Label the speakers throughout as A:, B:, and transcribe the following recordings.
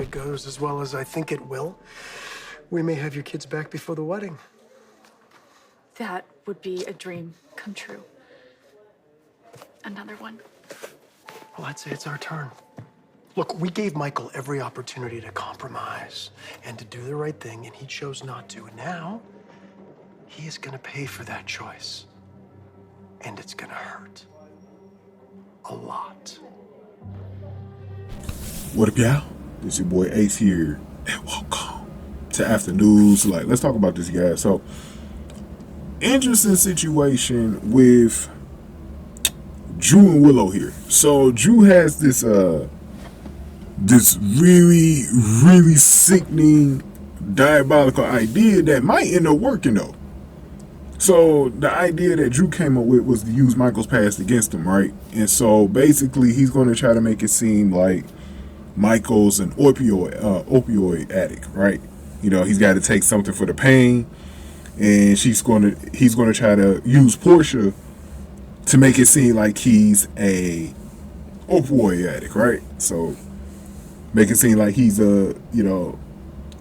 A: if it goes as well as I think it will, we may have your kids back before the wedding.
B: That would be a dream come true. Another one.
A: Well, I'd say it's our turn. Look, we gave Michael every opportunity to compromise and to do the right thing, and he chose not to. And now, he is gonna pay for that choice. And it's gonna hurt. A lot.
C: What up, y'all? This your boy Ace here, and welcome to Afternoons. Let's talk about this, guys. So, interesting situation with Drew and Willow here. So, Drew has this really, really sickening, diabolical idea that might end up working, though. So the idea that Drew came up with was to use Michael's past against him, right? And so basically he's going to try to make it seem like Michael's an opioid addict, right? You know, he's got to take something for the pain, and he's going to try to use Portia to make it seem like he's a opioid addict, right? So make it seem like he's an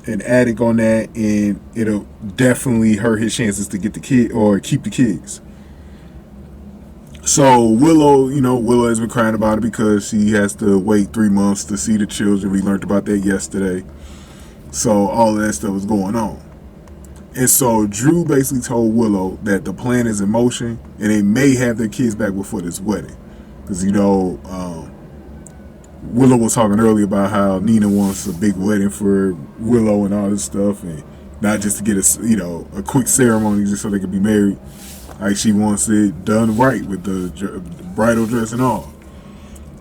C: addict on that, and it'll definitely hurt his chances to get the kid or keep the kids. So Willow has been crying about it because she has to wait 3 months to see the children. We learned about that yesterday. So all of that stuff was going on. And so Drew basically told Willow that the plan is in motion and they may have their kids back before this wedding. Because, Willow was talking earlier about how Nina wants a big wedding for Willow and all this stuff, and not just to get a quick ceremony just so they could be married. Like, she wants it done right with the bridal dress and all.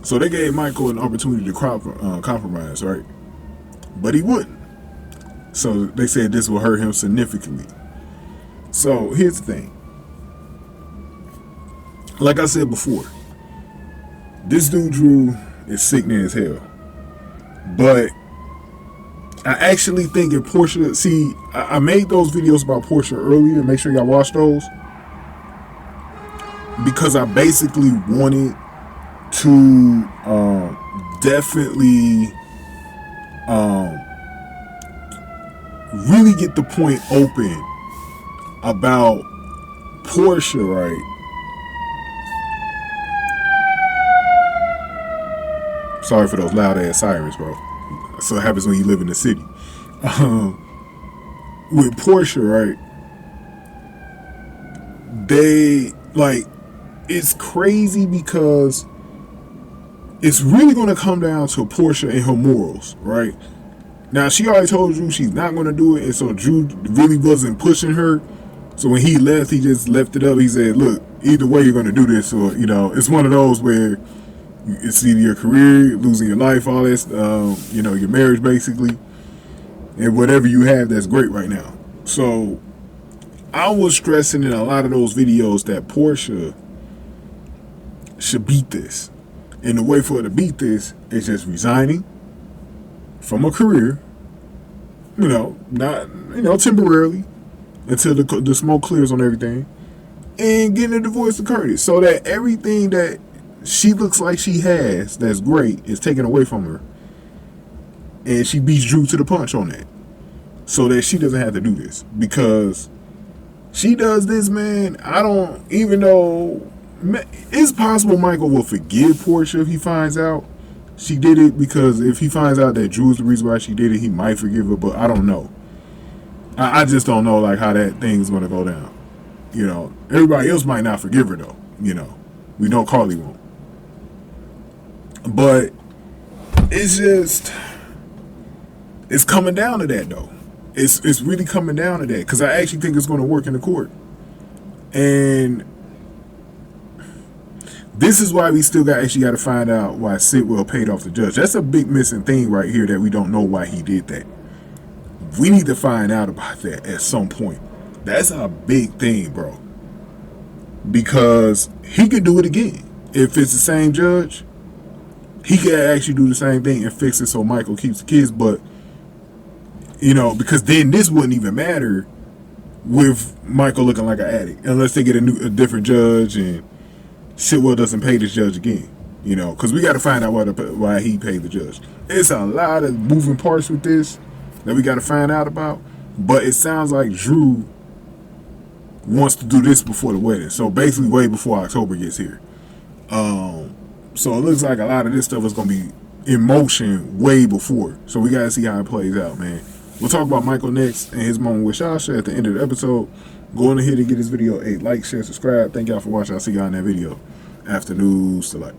C: So they gave Michael an opportunity to compromise, right? But he wouldn't. So they said this will hurt him significantly. So here's the thing. Like I said before, this dude Drew is sickening as hell. But I actually think if Portia, I made those videos about Portia earlier. Make sure y'all watch those. Because I basically wanted to definitely really get the point open about Portia, right? Sorry for those loud ass sirens, bro. That's what happens when you live in the city. With Portia, right? It's crazy because it's really going to come down to Portia and her morals, right? Now, she already told Drew she's not going to do it, and so Drew really wasn't pushing her. So when he left, he just left it up. He said, look, either way you're going to do this, or, it's one of those where it's either your career, losing your life, all this, your marriage basically, and whatever you have that's great right now. So I was stressing in a lot of those videos that Portia should beat this. And the way for her to beat this is just resigning from a career, not temporarily until the smoke clears on everything, and getting a divorce to Curtis so that everything that she looks like she has that's great is taken away from her, and she beats Drew to the punch on that so that she doesn't have to do this. Because she does this, man, I don't even know. It's possible Michael will forgive Portia if he finds out she did it, because if he finds out that Drew is the reason why she did it, he might forgive her, but I don't know. I just don't know how that thing's going to go down. Everybody else might not forgive her though. We know Carly won't. But it's coming down to that though. It's really coming down to that, because I actually think it's going to work in the court. And this is why we still got to find out why Sitwell paid off the judge. That's a big missing thing right here, that we don't know why he did that. We need to find out about that at some point. That's a big thing, bro. Because he could do it again. If it's the same judge, he could actually do the same thing and fix it so Michael keeps the kids. But, because then this wouldn't even matter with Michael looking like an addict, unless they get a different judge and Sitwell doesn't pay this judge again. You know, because we got to find out why he paid the judge. It's a lot of moving parts with this that we got to find out about. But it sounds like Drew wants to do this before the wedding. So basically way before October gets here. So it looks like a lot of this stuff is going to be in motion way before. So we got to see how it plays out, man. We'll talk about Michael next and his moment with Sasha at the end of the episode. Go on ahead and get this video a like, share, subscribe. Thank y'all for watching. I'll see y'all in that video. Afternoon, still like.